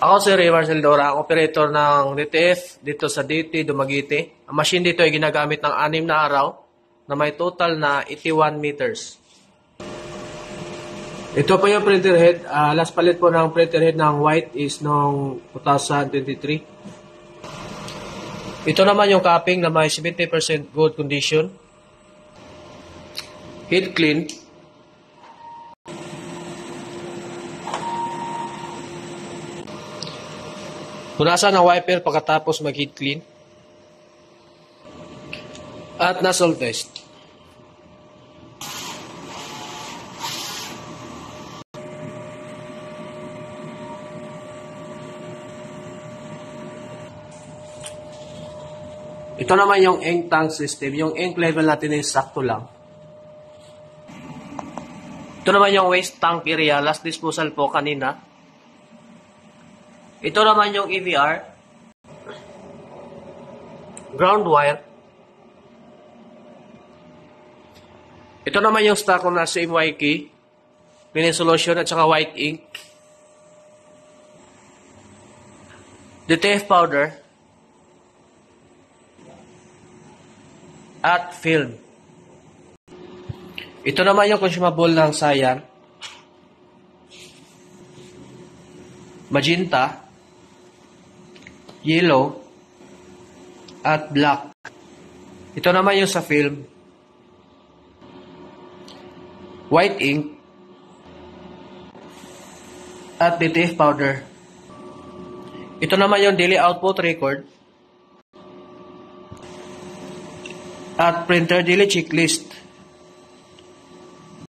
Ako si Ray Marcel Dora, ang operator ng DTF dito sa DT, Dumaguete. Ang machine dito ay ginagamit ng 6 na araw na may total na 81 meters. Ito po yung printer head. Last palit po ng printer head ng white is noong 2023. Ito naman yung capping na may 70% good condition. Heat clean. Punasan ng wiper pagkatapos mag-heat clean. At nozzle test. Ito naman yung ink tank system. Yung ink level natin is sakto lang. Ito naman yung waste tank area. Last disposal po kanina. Ito naman yung EVR. Ground wire. Ito naman yung stock na CMY key. Cleaning solution at saka white ink. DTF powder. At film. Ito naman yung consumable ng Cyan. Magenta. Yellow. At black. Ito naman yung sa film. White ink. At DTF powder. Ito naman yung daily output record. At printer daily checklist.